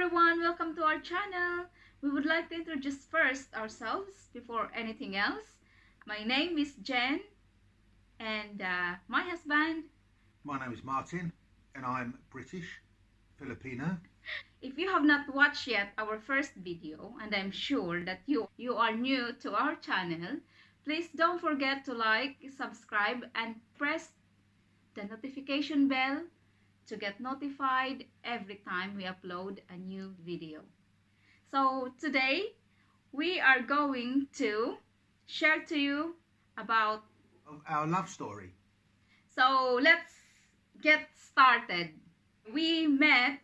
everyone, welcome to our channel. We would like to introduce first ourselves before anything else. My name is Jen and my husband. My name is Martin and I'm British, Filipino. If you have not watched yet our first video, and I'm sure that you are new to our channel, please don't forget to like, subscribe and press the notification bell to get notified every time we upload a new video. So today we are going to share to you about our love story. So let's get started. We met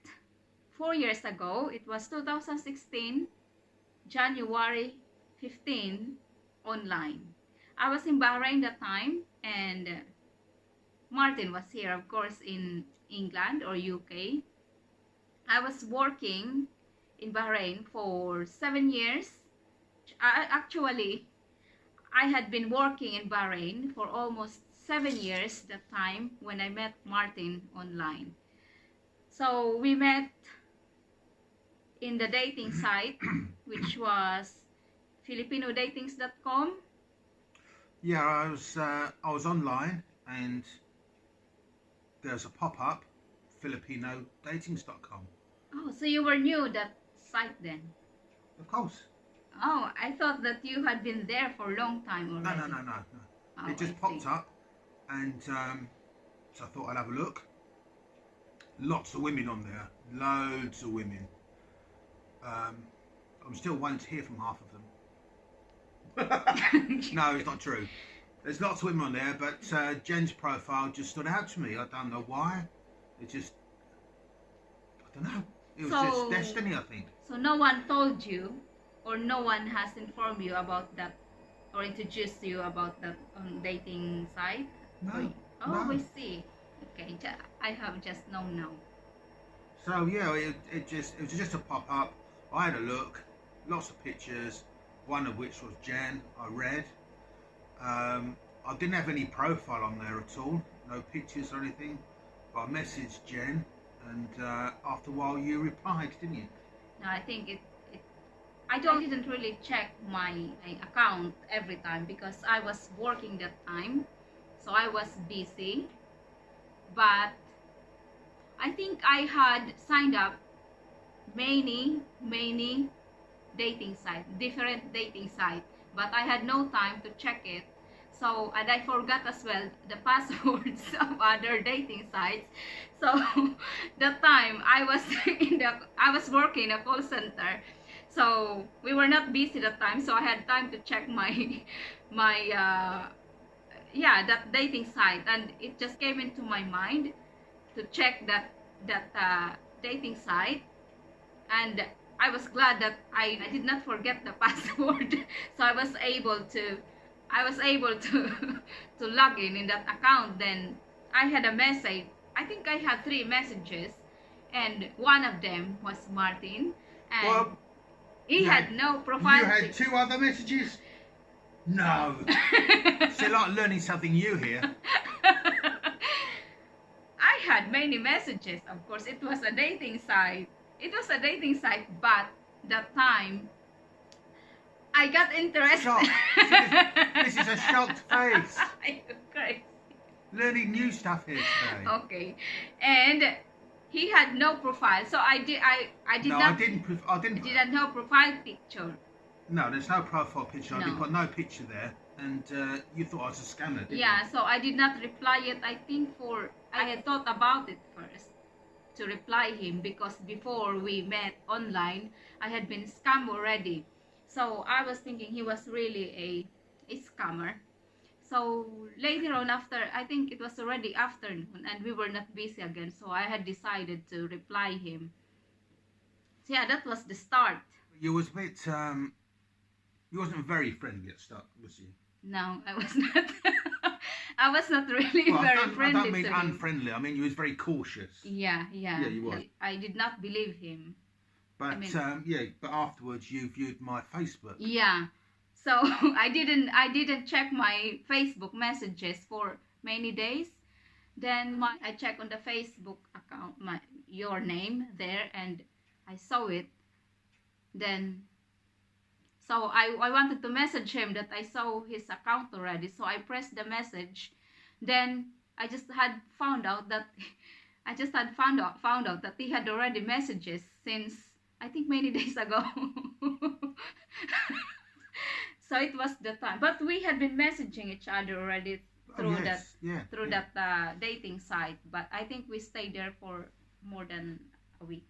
4 years ago. It was 2016, January 15, online. I was in Bahrain that time, and Martin was here, of course, in England or UK. I was working in Bahrain for 7 years. Actually, I had been working in Bahrain for almost 7 years that time when I met Martin online. So we met in the dating site, which was filipinodatings.com. Yeah, I was online and there's a pop-up, filipinodatings.com. Oh, so you were new that site then? Of course. Oh, I thought that you had been there for a long time already. No. Oh, It just popped up and so I thought I'd have a look. Lots of women on there, loads of women. I'm still waiting to hear from half of them. No, it's not true. There's lots of women on there, but Jen's profile just stood out to me. I don't know why. It just, I don't know. It was just destiny, I think. So no one told you, or no one has informed you about that, or introduced you about that dating site? No. Oh, no. I see. Okay, I have just known now. So yeah, it was just a pop up. I had a look, lots of pictures, one of which was Jen. I read. I didn't have any profile on there at all, no pictures or anything. But I messaged Jen, and after a while you replied, didn't you? No, I think I didn't really check my account every time because I was working that time, so I was busy. But I think I had signed up many dating sites, different dating sites, but I had no time to check it. So, and I forgot as well the passwords of other dating sites. So that time I was working in a call center. So we were not busy that time, so I had time to check that dating site, and it just came into my mind to check that dating site, and I was glad that I did not forget the password. So I was able to to log in that account. Then I had a message. I think I had 3 messages, and one of them was Martin, and well, he had no profile. You had 2 other messages? No. So like learning something new here. I had many messages, of course. It was a dating site. But that time I got interested. Shocked. This is a shocked face. I'm crazy. Learning new stuff here today. Okay, and he had no profile, so I didn't have no profile picture. No, there's no profile picture. No. I didn't put no picture there, and you thought I was a scammer, didn't you? Yeah, so I did not reply yet. I had thought about it first to reply him, because before we met online, I had been scammed already. So I was thinking he was really a scammer. So later on, after, I think it was already afternoon and we were not busy again, so I had decided to reply him. So yeah, that was the start. You was a bit, you wasn't very friendly at start, was you? No, I was not. I was not really very friendly. I don't mean unfriendly, I mean you was very cautious. Yeah, you were. I did not believe him. But but afterwards you viewed my Facebook. Yeah, so I didn't check my Facebook messages for many days. Then I checked on the Facebook account your name there, and I saw it. Then, so I wanted to message him that I saw his account already. So I pressed the message. Then I just had found out that found out that he had already messages since I think many days ago. So it was the time. But we had been messaging each other already through that dating site. But I think we stayed there for more than a week.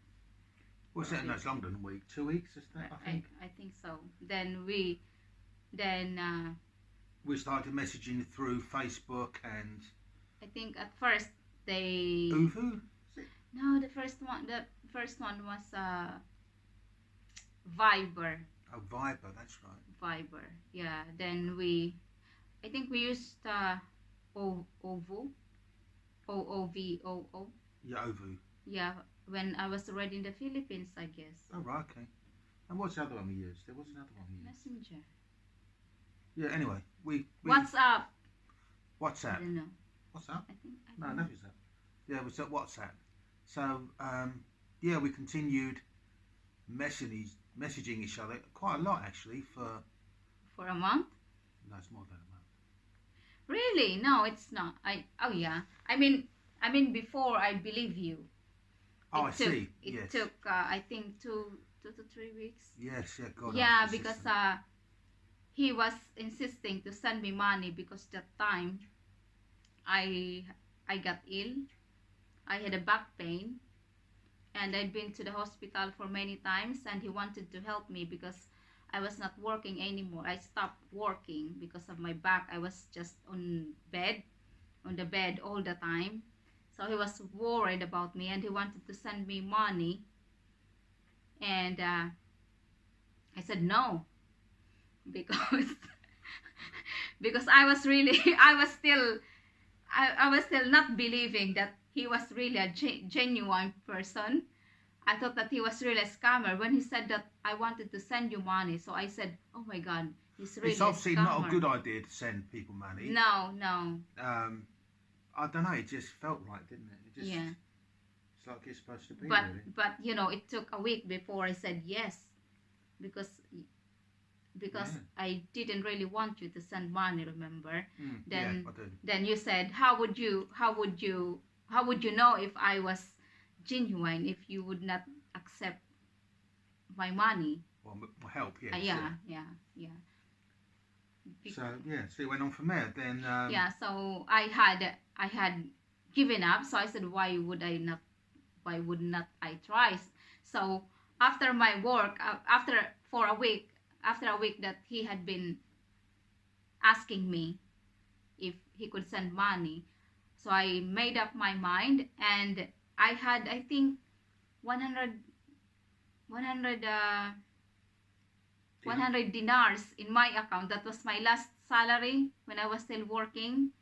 What's that? No, it's longer than a week. 2 weeks, is that? I think so. Then we started messaging through Facebook, and I think at first they. Uvu? No, the first one was Viber. Oh, Viber, that's right. Viber, yeah. Then I think we used OVO, OOVOO. Yeah, Ovu. Yeah, when I was already in the Philippines, I guess. Oh, right, okay. And what's the other one we used? There was another one we used. Messenger. Yeah, anyway, we WhatsApp. WhatsApp. I don't know. WhatsApp? I think. No, nothing's that. Yeah, it was at WhatsApp. So, yeah, we continued messaging each other quite a lot, actually, for a month. No, it's more than a month. Really? No, it's not. Oh yeah. I mean before I believe you. Oh, I see. It took I think 2 to 3 weeks. Yes, yeah, God. Yeah, because he was insisting to send me money because that time I got ill. I had a back pain, and I'd been to the hospital for many times, and he wanted to help me because I was not working anymore. I stopped working because of my back. I was just on the bed all the time. So he was worried about me, and he wanted to send me money. And I said no, because I was still not believing that he was really a genuine person. I thought that he was really a scammer when he said that I wanted to send you money. So I said, oh my God, he's really a scammer. It's obviously not a good idea to send people money. No. I don't know, it just felt right, didn't it? Yeah. It's like it's supposed to be, but, really. But, it took a week before I said yes. Because I didn't really want you to send money, remember? Yeah, I did. Then you said, how would you know if I was genuine if you would not accept my money? Well, help, yes. Yeah. So it went on from there. Then so I had given up. So I said, why would not I try? So after my work, after a week that he had been asking me if he could send money, so I made up my mind, and I had, I think, 100 dinars in my account. That was my last salary when I was still working.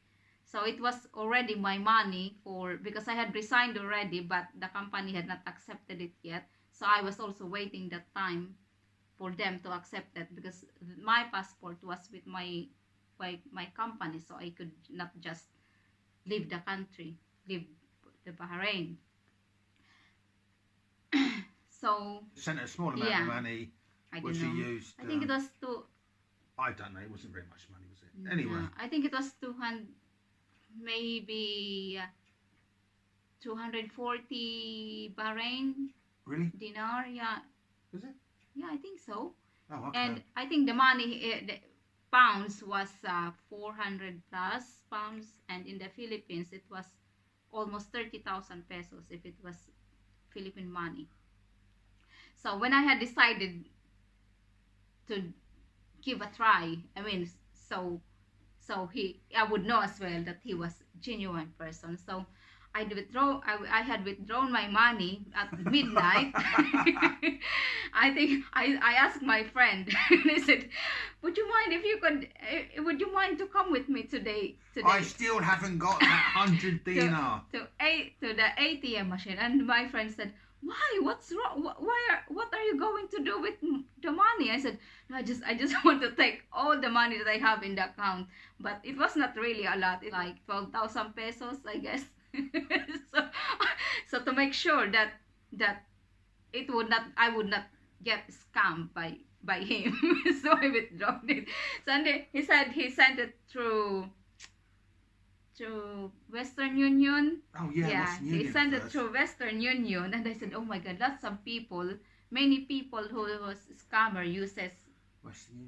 So it was already my money because I had resigned already, but the company had not accepted it yet. So I was also waiting that time for them to accept that, because my passport was with my company, so I could not just leave the country, leave the Bahrain. So sent a small amount of money, which he used. I think it was I don't know. It wasn't very much money, was it? Anyway, no, I think it was 200, maybe 240 Bahrain. Really? Dinar, yeah. Was it? Yeah, I think so. Oh, okay. And I think the money, the pounds was 400 plus pounds, and in the Philippines it was almost 30,000 pesos if it was Philippine money. So when I had decided to give a try, I mean, so I would know as well that he was a genuine person. So I had withdrawn my money at midnight. I think I asked my friend, and I said, would you mind to come with me today? I still haven't got that 100 dinar. to the ATM machine. And my friend said, why? What's wrong? What are you going to do with the money? I said, no, I just want to take all the money that I have in the account. But it was not really a lot. It's like 12,000 pesos, I guess. so to make sure that it would not, I would not get scammed by him. So I withdraw it. So he said he sent it through Western Union. Oh yeah, Yeah, Western he Union sent it first. through Western Union, and I said, oh my God, lots of people, many people who was scammer uses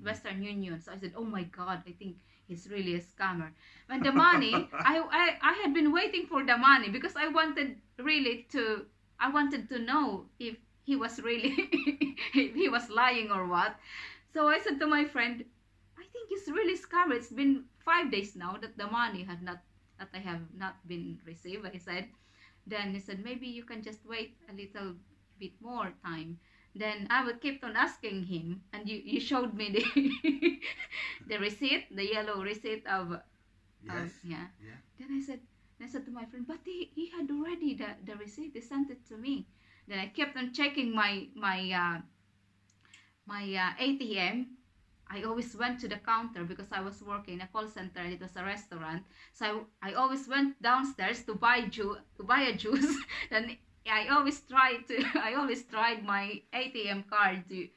Western Union. So I said, oh my God, I think he's really a scammer. When the money, I had been waiting for the money because I wanted to know if he was really, if he was lying or what. So I said to my friend, I think he's really scammer. It's been 5 days now that the money that I have not been received. I said, then he said, maybe you can just wait a little bit more time. Then I would keep on asking him, and you showed me the the receipt, the yellow receipt of Yes. yeah. Yeah. Then I said to my friend, but he had already the receipt. He sent it to me. Then I kept on checking my ATM. I always went to the counter because I was working in a call center and it was a restaurant. So I always went downstairs to buy a juice. And I always tried my ATM card to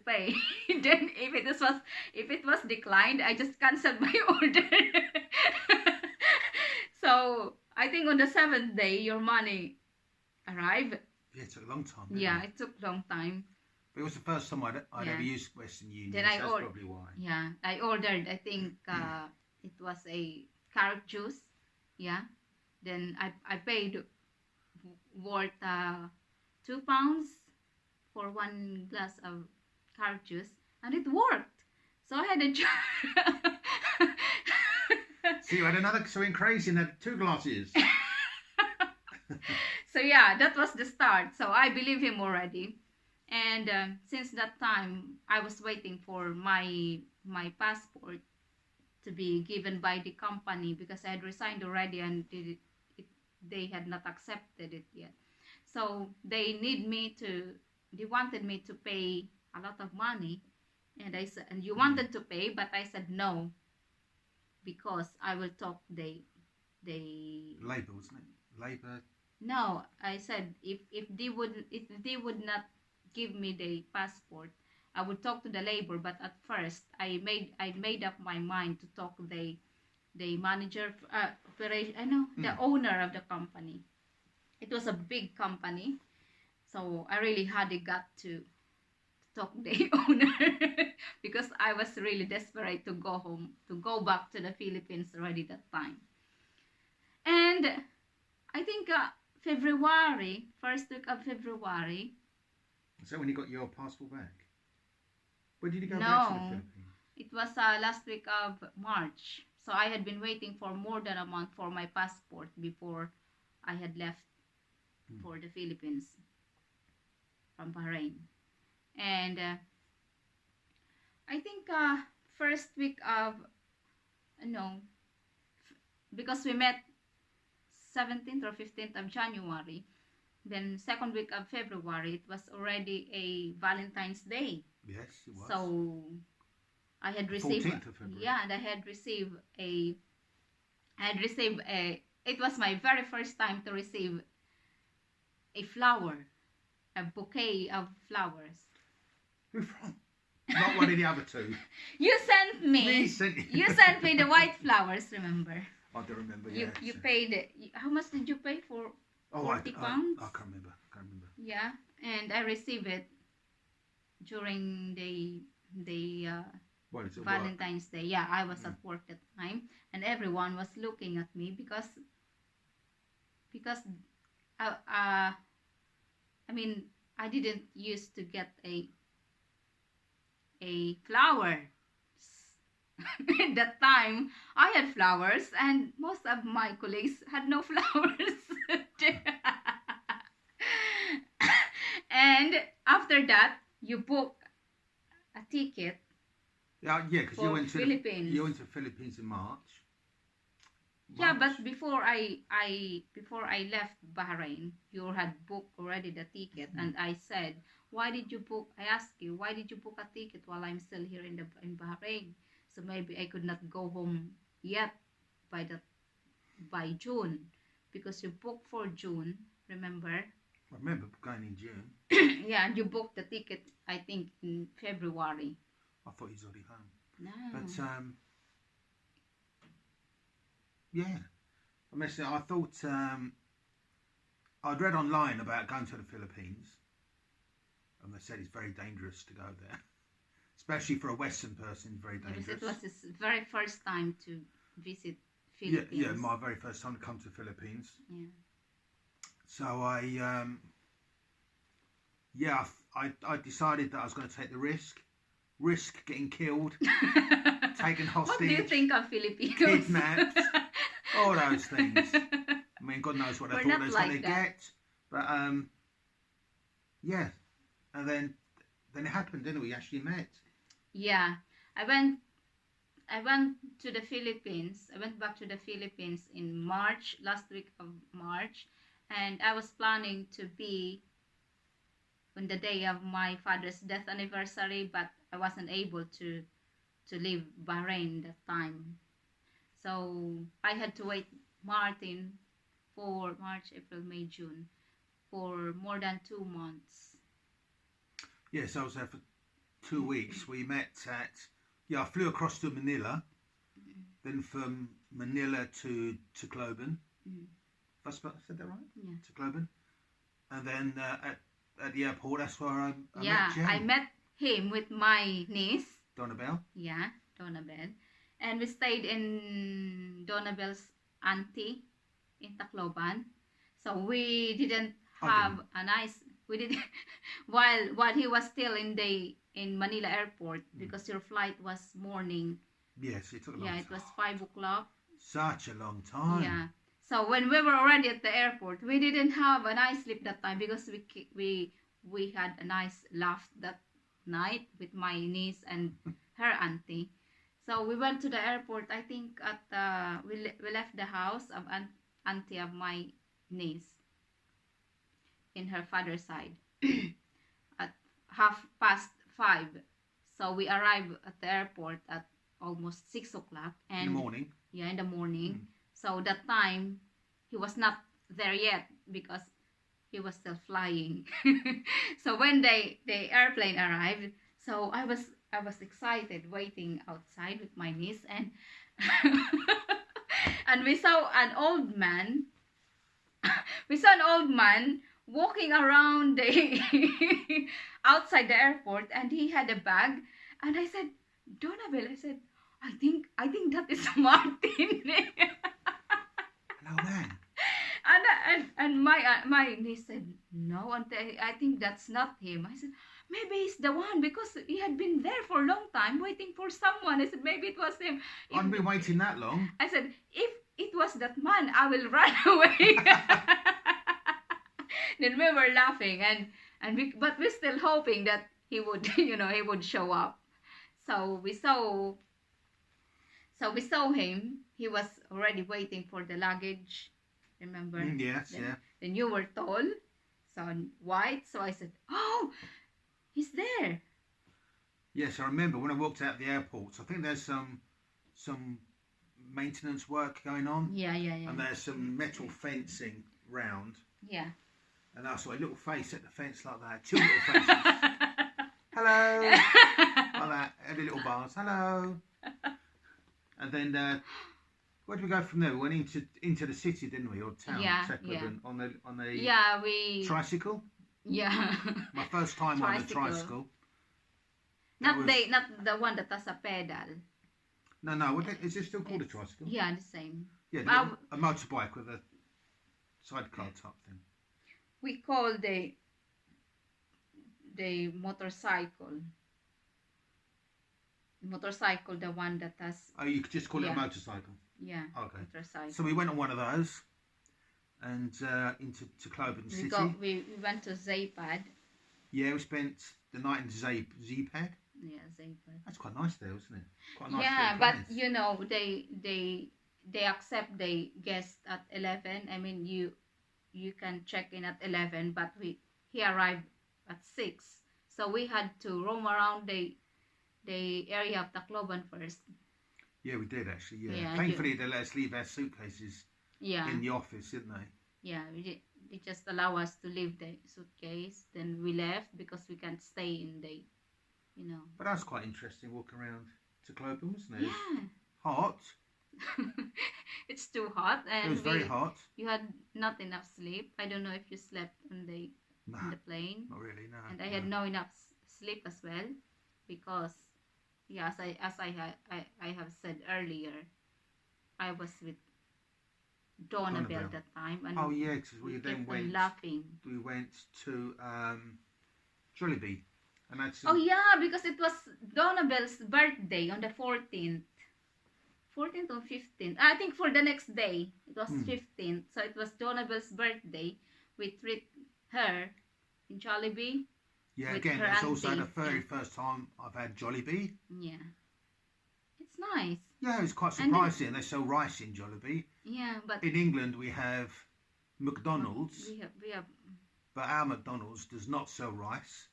pay. Then if it was declined, I just canceled my order. So I think on the 7th day your money arrived. Yeah, it took a long time. Yeah, it took a long time. But it was the first time I'd Yeah. ever used Western Union. Then So I that's ordered. probably why. Yeah, I ordered. I think it was a carrot juice. Yeah. Then I paid worth £2 for 1 glass of carrot juice, and it worked. So I had a So you had another something crazy and had 2 glasses. So yeah, that was the start. So I believe him already. And since that time, I was waiting for my passport to be given by the company because I had resigned already and they had not accepted it yet. So they wanted me to pay a lot of money, and I said, and you wanted to pay, but I said no, because I will talk Labour, wasn't it? Labour. No, I said if they would not give me the passport, I would talk to the labor. But at first, I made up my mind to talk to the manager, operation. I know the owner of the company. It was a big company, so I really had the gut to talk to the owner because I was really desperate to go home, to go back to the Philippines already that time. And I think first week of February. Is that when you got your passport back? When did you go No, back to the Philippines? it was last week of March. So I had been waiting for more than a month for my passport before I had left for the Philippines from Bahrain. And I think first week of, no, because we met 17th or 15th of January, then second week of February, it was already a Valentine's Day. Yes, it was. So I had received, 14th of February. yeah, and I had received it was my very first time to receive a flower, a bouquet of flowers. Who from? Not one of the other two. You sent me. Me sent you. You sent me the white flowers. Remember? I don't remember. You Yeah. paid. How much did you pay for? Oh, 40 I pounds? can't remember. Yeah, and I received it during the What is it? Valentine's Day. Yeah, I was at work at the time, and everyone was looking at me because I mean, I didn't used to get a flower. At that time, I had flowers, and most of my colleagues had no flowers. And after that, you book a ticket. Yeah, because For Philippines. You went to Philippines in March. Yeah, but before I left Bahrain, you had booked already the ticket, and I said, "Why did you book?" I asked you, "Why did you book a ticket while I'm still here in Bahrain? So maybe I could not go home yet by June, because you booked for June. Remember? I remember going in June. Yeah, and you booked the ticket, I think, in February. I thought he was already home. No. But yeah, I thought I'd read online about going to the Philippines, and they said it's very dangerous to go there, especially for a Western person. Very dangerous. It was his very first time to visit Philippines. Yeah, my very first time to come to the Philippines. Yeah. So I decided that I was going to take the risk getting killed, taken hostage. What do you think of Filipinos? Kidnapped, all those things. I mean, God knows what I thought I was going to get, but yeah, and then it happened, didn't we? Actually met. Yeah, I went to the Philippines. I went back to the Philippines in March, last week of March, and I was planning to be on the day of my father's death anniversary, but I wasn't able to leave Bahrain that time. So I had to wait Martin for March, April, May, June for more than 2 months. Yes, I was there for 2 weeks. We met at, I flew across to Manila, then from Manila to Tacloban. I said that right? Yeah. Tacloban. And then at the airport, that's where I met Jhen. I met him with my niece. Donnabelle. Yeah, Donnabelle. And we stayed in Donnabelle's auntie in Tacloban. So we didn't have a nice, we didn't, while he was still in Manila airport, because your flight was morning. Yes, it took a long time. Yeah, it was 5 o'clock. Such a long time. Yeah. So when we were already at the airport, we didn't have a nice sleep that time, because we had a nice laugh that night with my niece and her auntie. So we went to the airport. I think at we left the house of auntie of my niece in her father's side at 5:30. So we arrived at the airport at almost 6 o'clock. In the morning. Yeah, in the morning. So that time he was not there yet, because he was still flying. So when the airplane arrived, so I was excited, waiting outside with my niece, and and we saw an old man. We saw an old man walking around the outside the airport, and he had a bag. And I said, Donnabelle, I said, I think that is Martin. Hello, man. And my niece said, no, I think that's not him. I said, maybe it's the one, because he had been there for a long time waiting for someone. I said, maybe it was him. I haven't been waiting that long. I said, if it was that man, I will run away. Then we were laughing, but we're still hoping that he would, he would show up. So we saw him. He was already waiting for the luggage. Remember? Yes, yeah. Then you were tall, so white. So I said, oh, he's there. Yes, I remember when I walked out the airport. I think there's some maintenance work going on. Yeah. And there's some metal fencing round. Yeah. And I saw a little face at the fence like that. 2 little faces. Hello. Like that. Every little bars. Hello. And then where did we go from there? We went into the city, didn't we, or town? Yeah. On a we tricycle. Yeah. My first time on a tricycle. Not the one that has a pedal. No. Is it still called a tricycle? Yeah, the same. Yeah, a motorbike with a sidecar type thing. We call the motorcycle. Motorcycle, the one that has. Oh, you could just call it a motorcycle. Yeah. Okay. Motorcycle. So we went on one of those, and into Tacloban City. We went to Zapad. Yeah, we spent the night in Zapad. Yeah, Zapad. That's quite nice there, wasn't it? Quite nice. Yeah, but they accept the guests at 11. I mean, you can check in at 11, but he arrived at 6, so we had to roam around the area of Tacloban first. Yeah, we did actually. Yeah, thankfully they let us leave our suitcases in the office, didn't they? Yeah, we did. they just allow us to leave the suitcase. Then we left because we can't stay in the, you know. But that's quite interesting, walking around to Global, wasn't it? Yeah. Hot. It's too hot, and It was very hot. You had not enough sleep. I don't know if you slept on the Nah, plane. not really, no. And I had no enough sleep as well, because yeah, I have said earlier, I was with Donabel that time, and oh yeah, because we then kept on went. laughing. We went to Jollibee, and that's. Oh yeah, because it was Donabel's birthday on the 14th. 14th or 15th. I think for the next day. It was 15th. So it was Donabel's birthday. We treat her in Jollibee. Yeah, again, it's also the very first time I've had Jollibee. Yeah. It's nice. Yeah, it's quite surprising. They sell rice in Jollibee. Yeah, but in England we have McDonald's. We have but our McDonald's does not sell rice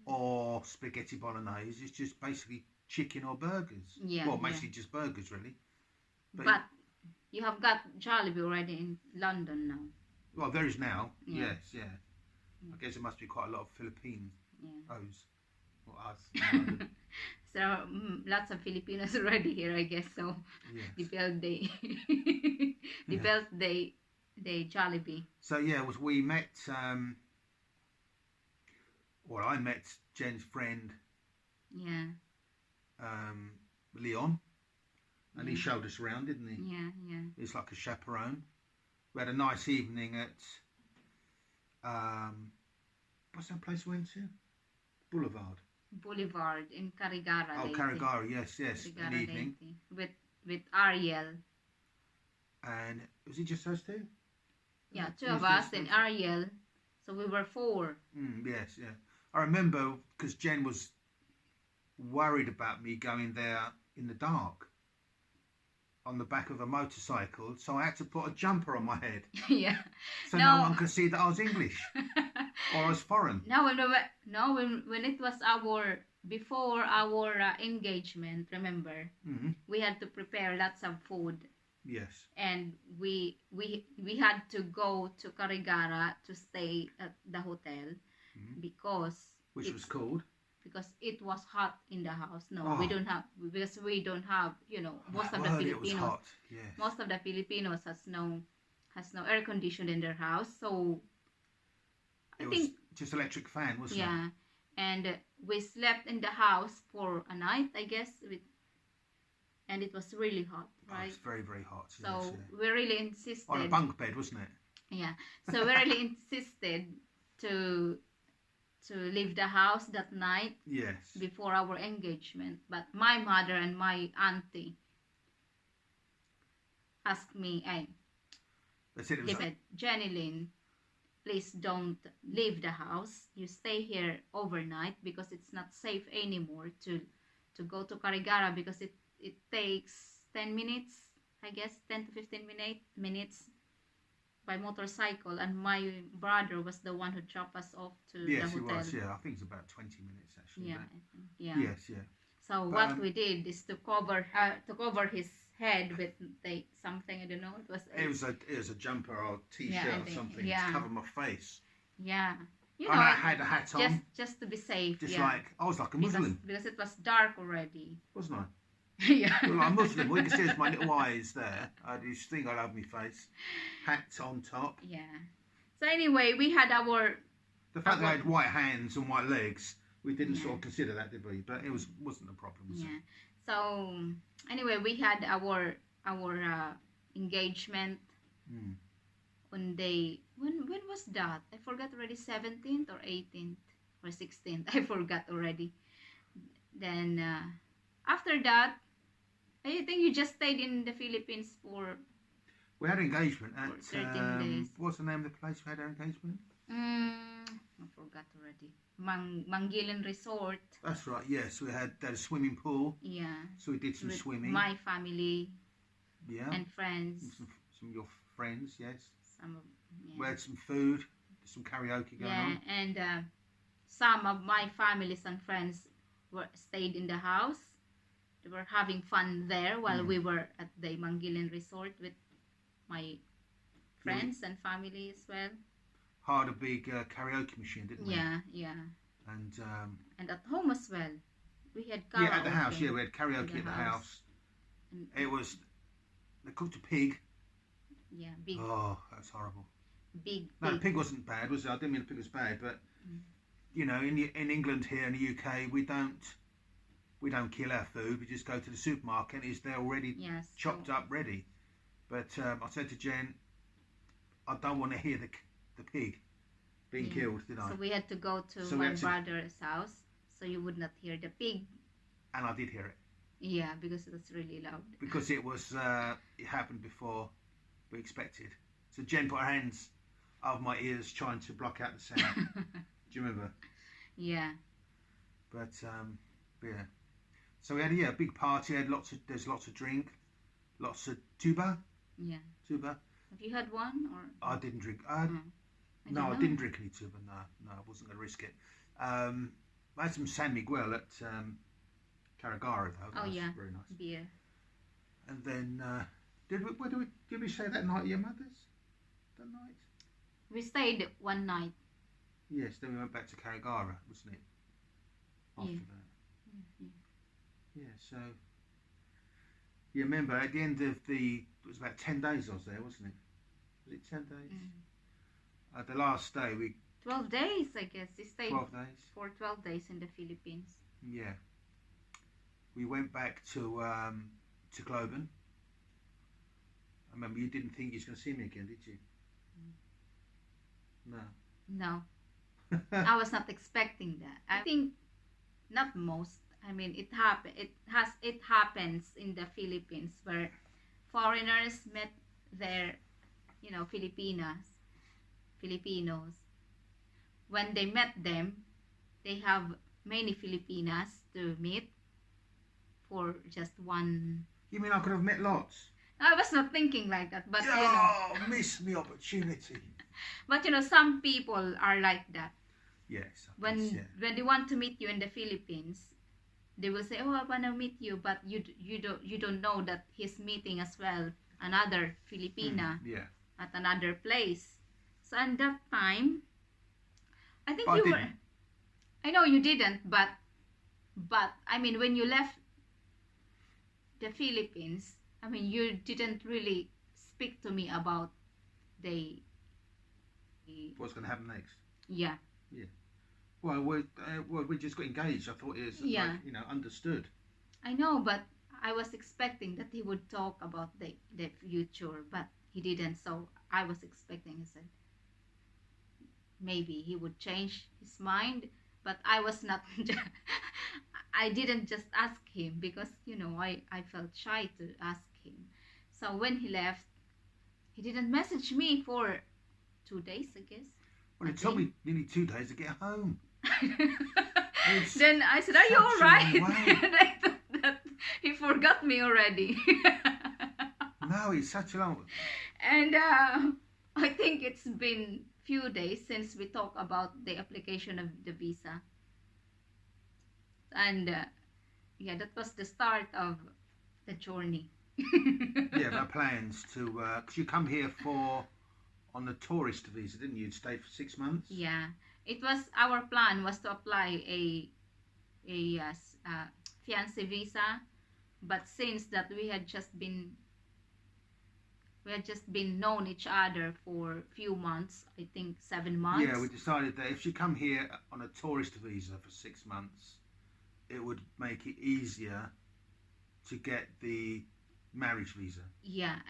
or spaghetti bolognese. It's just basically chicken or burgers. Yeah. Well, basically just burgers, really. But you have got Jollibee already in London now. Well, there is now. Yeah. Yes, yeah. I guess there must be quite a lot of Philippines. Yeah. Or us. So lots of Filipinos already here, I guess. So yes. the birthday, the birthday, the Jollibee. So yeah, we met. Well, I met Jen's friend. Yeah. Leon, and he showed us around, didn't he? Yeah, yeah. He's like a chaperone. We had a nice evening at what's that place we went to? Boulevard in Carigara. Oh, Carigara, yes, Carigara an evening. With Ariel. And was it just us two? Yeah, two of us and Ariel. So we were 4. Yes, yeah. I remember because Jen was worried about me going there in the dark on the back of a motorcycle, so I had to put a jumper on my head. Yeah. So no one could see that I was English or I was foreign. No, when it was before our engagement, remember, we had to prepare lots of food. Yes. And we had to go to Carigara to stay at the hotel because which was called. Because it was hot in the house. No, we don't have, because we don't have, you know, most of the Filipinos. It was hot. Yes. Most of the Filipinos has no air condition in their house, so I think just electric fan, wasn't it? Yeah, and we slept in the house for a night, I guess, and it was really hot, right? It was very, very hot. So yes, we really insisted. On a bunk bed, wasn't it? Yeah. So we really insisted to leave the house that night. Yes. Before our engagement, but my mother and my auntie asked me, they said it was Jenny Lynn, please don't leave the house. You stay here overnight because it's not safe anymore to go to Carigara, because it takes 10 minutes, I guess, 10 to 15 minutes by motorcycle, and my brother was the one who dropped us off to the hotel. Yes, he was, yeah. I think it's about 20 minutes, actually. Yeah, I think, yeah. Yes, yeah. So what we did is to cover his head with something, I don't know. It was a jumper or t-shirt or something to cover my face. Yeah. You and I had a hat on. Just to be safe. Just like, I was like a Muslim. Because it was dark already. Wasn't I? Yeah. Well, like a Muslim. All you can see is my little eyes there. I had this thing all over my face. Hats on top. Yeah. So anyway, we had the fact that I had white hands and white legs, we didn't sort of consider that, did we? But it wasn't a problem, was it? So anyway, we had our engagement on day, when was that? I forgot already. 17th or 18th or 16th. I forgot already. Then after that, I think you just stayed in the Philippines for. We had engagement at 13 days. What's the name of the place we had our engagement? I forgot already. Mangilan Resort. That's right. Yes, we had a swimming pool. Yeah. So we did some swimming. My family. Yeah. And friends. Some of your friends, yes. Some. Yeah. We had some food, some karaoke going on. Yeah, and some of my families and friends stayed in the house. They were having fun there while we were at the Mangilan Resort with my friends and family as well. hired a big karaoke machine, didn't we? Yeah, yeah. And at home as well. We had karaoke. yeah, at the house. Yeah, we had karaoke at the house. And it was, they cooked a pig. Yeah, big. Oh, that's horrible. Big. No, the pig wasn't bad, was it? I didn't mean the pig was bad, but you know, in England here in the UK, we don't kill our food. We just go to the supermarket and it's there already, chopped up, ready. But I said to Jen, I don't want to hear the pig being killed, did I? So we had to go to my brother's house, so you would not hear the pig. And I did hear it. Yeah, because it was really loud. Because it was, it happened before we expected. So Jen put her hands over my ears trying to block out the sound. Do you remember? Yeah. But yeah. So we had a big party. There's lots of drink, lots of tuba. Yeah. Tuba. Have you had one or? I didn't drink. I didn't drink any tuba. No, I wasn't going to risk it. I had some San Miguel at Carragara though. That was very nice. Beer. And then did we stay that night at your mother's? That night? We stayed one night. Yes. Then we went back to Carragara, wasn't it? After that. Yeah, so you remember at the end of it was about 10 days I was there, wasn't it? Was it 10 days? The last day 12 days, I guess. We stayed 12 days? For 12 days in the Philippines. Yeah. We went back to Globan. I remember you didn't think you was going to see me again, did you? No. I was not expecting that. I think not most. I mean, it happens in the Philippines where foreigners met their, Filipinos. When they met them, they have many Filipinas to meet for just one. You mean I could have met lots? I was not thinking like that, but missed the opportunity. But some people are like that. Yes. When they want to meet you in the Philippines, they will say, "Oh, I want to meet you," but you don't know that he's meeting as well another Filipina at another place. So at that time, I think you were. I know you didn't, but I mean, when you left the Philippines, I mean, you didn't really speak to me about what's going to happen next. Yeah. Yeah. Well, we just got engaged. I thought it was understood. I know, but I was expecting that he would talk about the future, but he didn't. So I was expecting, he said, maybe he would change his mind, but I was not. I didn't just ask him because I felt shy to ask him. So when he left, he didn't message me for 2 days, I guess. Well, it took me nearly 2 days to get home. Then I said, "Are you all right?" And I thought that he forgot me already. No, it's such a long. And I think it's been few days since we talked about the application of the visa. And that was the start of the journey. Our plans to, because you come here on the tourist visa, didn't you? You'd stay for 6 months. Yeah, it was our plan was to apply a fiancé visa, but since that we had just been known each other for a few months, I think 7 months. Yeah, we decided that if you come here on a tourist visa for 6 months, it would make it easier to get the marriage visa. Yeah,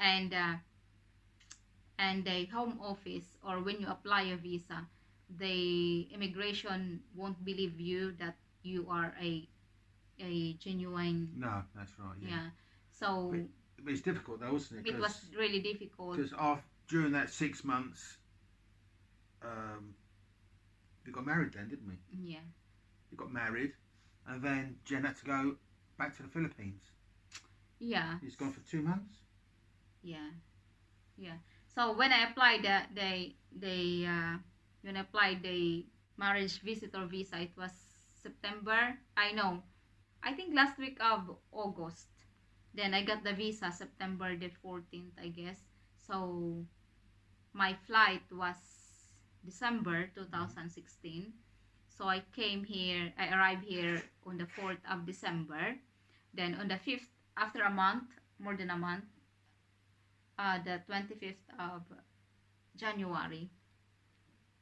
and the home office, or when you apply a visa, the immigration won't believe you that you are a genuine. No, that's right. Yeah. So. But it's difficult though, wasn't it? It was really difficult. Because during that 6 months, we got married then, didn't we? Yeah. We got married, and then Jen had to go back to the Philippines. Yeah. He's gone for 2 months. Yeah. Yeah. So when I applied the marriage visitor visa, it was September. I think last week of August. Then I got the visa September the 14th, I guess. So my flight was December 2016. So I arrived here on the 4th of December. Then on the 5th, after a month, more than a month, the 25th of January,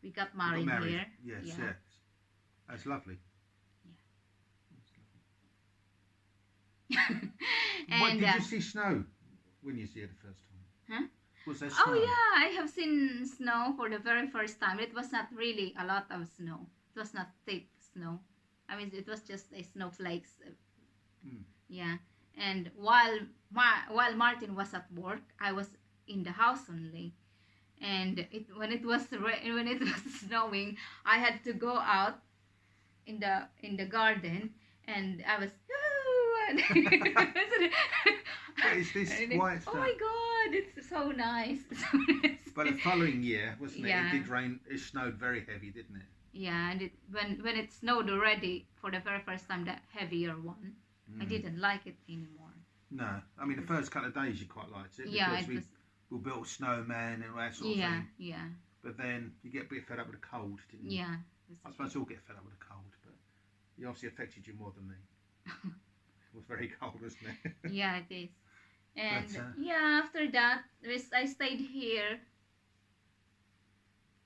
we got married, here. Yes, yeah. yes. That's lovely. And Did you see snow when you see it the first time? Huh? Was there snow? Oh yeah, I have seen snow for the very first time. It was not really a lot of snow. It was not thick snow. I mean, it was just a snowflakes. Yeah. And while Martin was at work, I was in the house only. And when it was snowing, I had to go out in the garden, and I was. What is this white stuff? Oh my God, it's so nice. But the following year, wasn't it? Yeah. It did rain. It snowed very heavy, didn't it? Yeah, and when it snowed already for the very first time, that heavier one, I didn't like it anymore. No, I mean the first couple of days you quite liked it. Yeah, because we built snowmen and all that sort of thing. Yeah. But then you get a bit fed up with the cold, didn't you? Yeah. I suppose we all get fed up with the cold, but it obviously affected you more than me. It was very cold, wasn't it? Yeah, it is. And But, yeah, after that, I stayed here.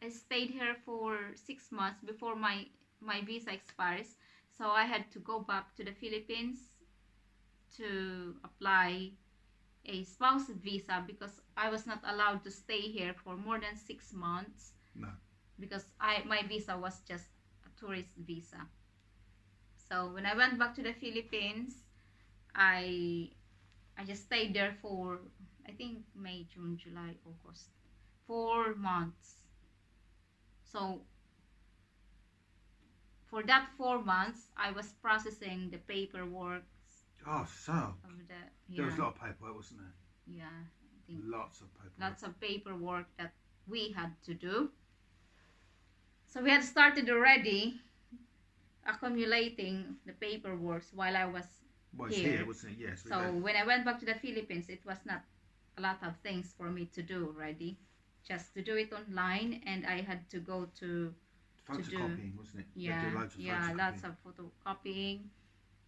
I stayed here for 6 months before my visa expires. So I had to go back to the Philippines to apply a spouse visa because I was not allowed to stay here for more than 6 months. No. Because my visa was just a tourist visa. So when I went back to the Philippines, I just stayed there for, I think, May, June, July, August. 4 months. So for that 4 months, I was processing the paperwork. Oh, so Yeah. there was a lot of paperwork, wasn't there? Yeah, I think Lots of paperwork. lots of paperwork that we had to do. So we had started already accumulating the paperwork while I was Well, it's here, wasn't it? Yes. So when I went back to the Philippines, it was not a lot of things for me to do already. Just to do it online, and I had to go to photocopying, wasn't it? Yeah, loads of yeah, photocopying. lots of photocopying,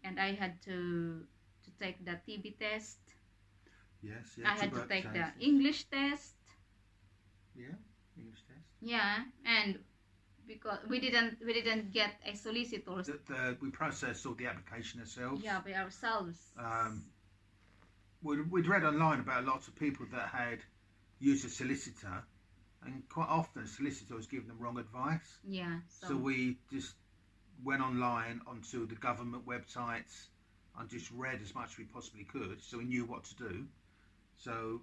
and I had to take the TB test. Yes, I had to take the tuberculosis. English test. Yeah, English test. Yeah, and because we didn't get a solicitor. We processed all the application ourselves. Yeah, by ourselves. We'd read online about lots of people that had used a solicitor, and quite often a solicitor was giving them wrong advice. Yeah. So we just went online onto the government websites and just read as much as we possibly could, so we knew what to do. So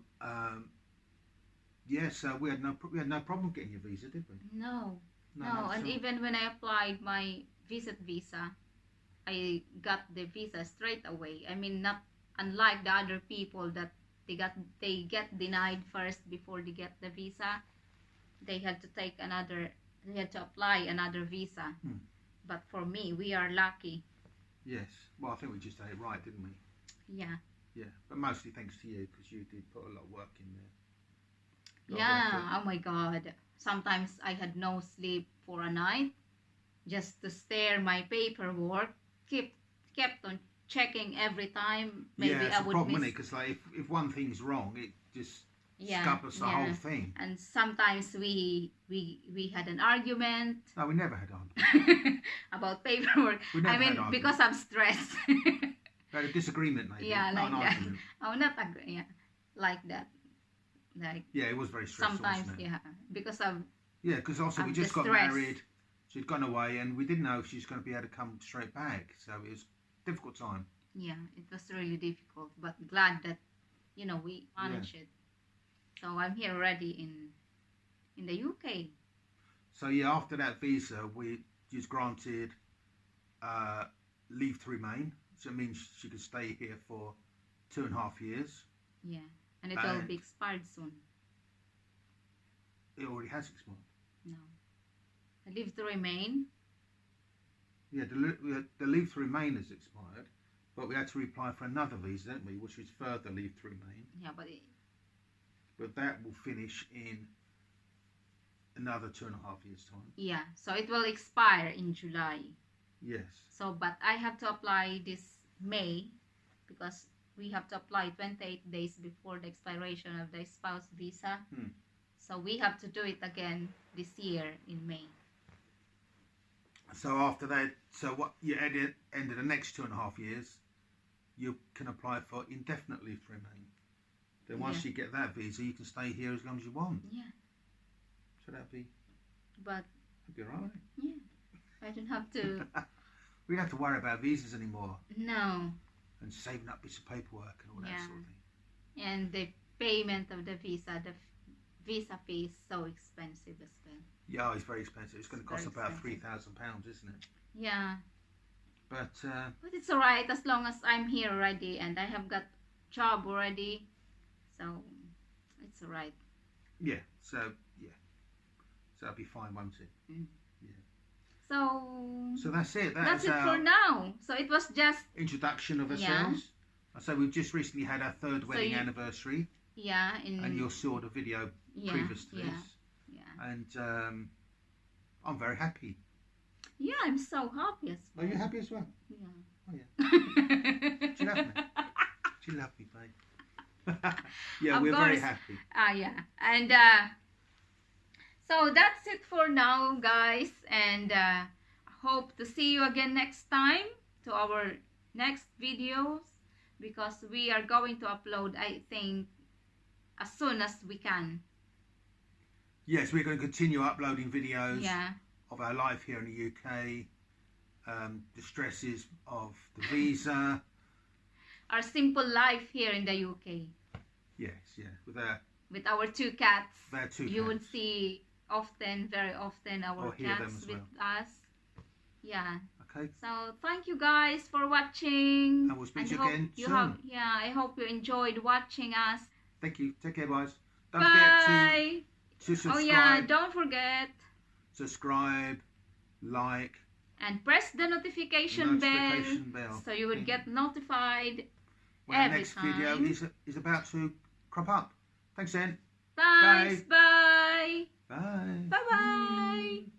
so we had no problem getting your visa, did we? No. No, And even when I applied my visit visa, I got the visa straight away. I mean, not unlike the other people that they get denied first before they get the visa. They had to apply another visa. But for me, we are lucky. Yes. Well, I think we just did it right, didn't we? Yeah. Yeah, but mostly thanks to you, because you did put a lot of work in there. Yeah. Oh my God. Sometimes I had no sleep for a night just to stare my paperwork. Kept on checking every time. Maybe it's I a would problem, miss. because like if one thing's wrong, it just scuppers the whole thing. And sometimes we had an argument. No, we never had argument. About paperwork. We never I mean, had argument. because I'm stressed. We had a disagreement, maybe. Yeah, not like an that. argument. Oh, not agree. Yeah, like that. Like Yeah, it was very stressful. sometimes, wasn't it? yeah, because of Yeah, because also we of just the got stress. married. She'd gone away, and we didn't know if she was going to be able to come straight back. So it was a difficult time. yeah, it was really difficult. But glad that we managed it. So I'm here already in the UK. So yeah, after that visa, we was granted leave to remain. So it means she could stay here for 2.5 years. Yeah, and it will be expired soon. It already has expired. No, I leave to remain. Yeah, the leave to remain has expired, but we had to reapply for another visa, didn't we? Which was further leave to remain. Yeah, But that will finish in another 2.5 years' time. Yeah, so it will expire in July. Yes. So, but I have to apply this May because we have to apply 28 days before the expiration of the spouse visa. So we have to do it again this year in May. So after that, so what you end of the next 2.5 years, you can apply for indefinite leave to remain. Then once you get that visa, you can stay here as long as you want. Yeah. So that'd be But alright. yeah, I don't have to. We don't have to worry about visas anymore. No. And saving up bits of paperwork and all that sort of thing. And the payment of the visa fee is so expensive as well. Yeah, it's very expensive. It's going to cost about expensive. £3,000, isn't it? Yeah. But it's alright as long as I'm here already and I have got job already. So it's alright. Yeah. So that'll be fine, won't it? Yeah. So that's it. That's it for now. So it was just introduction of ourselves. So we've just recently had our 3rd wedding anniversary. Yeah. And you saw the video previous to this. Yeah. And I'm very happy. Yeah, I'm so happy as well. Are you happy as well? Yeah. Oh yeah. Do you love me? Do you love me, babe? Yeah, we're very happy. Yeah. And so that's it for now, guys. And hope to see you again next time to our next videos, because we are going to upload, I think, as soon as we can. Yes, we're going to continue uploading videos Yeah. of our life here in the UK, the stresses of the visa. Our simple life here in the UK. Yes, yeah, with our 2 cats. You cats. would see very often our cats with us. Yeah. Okay. So thank you guys for watching. And we'll speak to you again soon. I hope you enjoyed watching us. Thank you. Take care, guys. Don't Bye. forget to subscribe. Oh yeah, don't forget. Subscribe, like. And press the notification bell so you would get notified when every the next time. video is about to crop up. Thanks, then. Thanks. Bye. Bye. Bye-bye.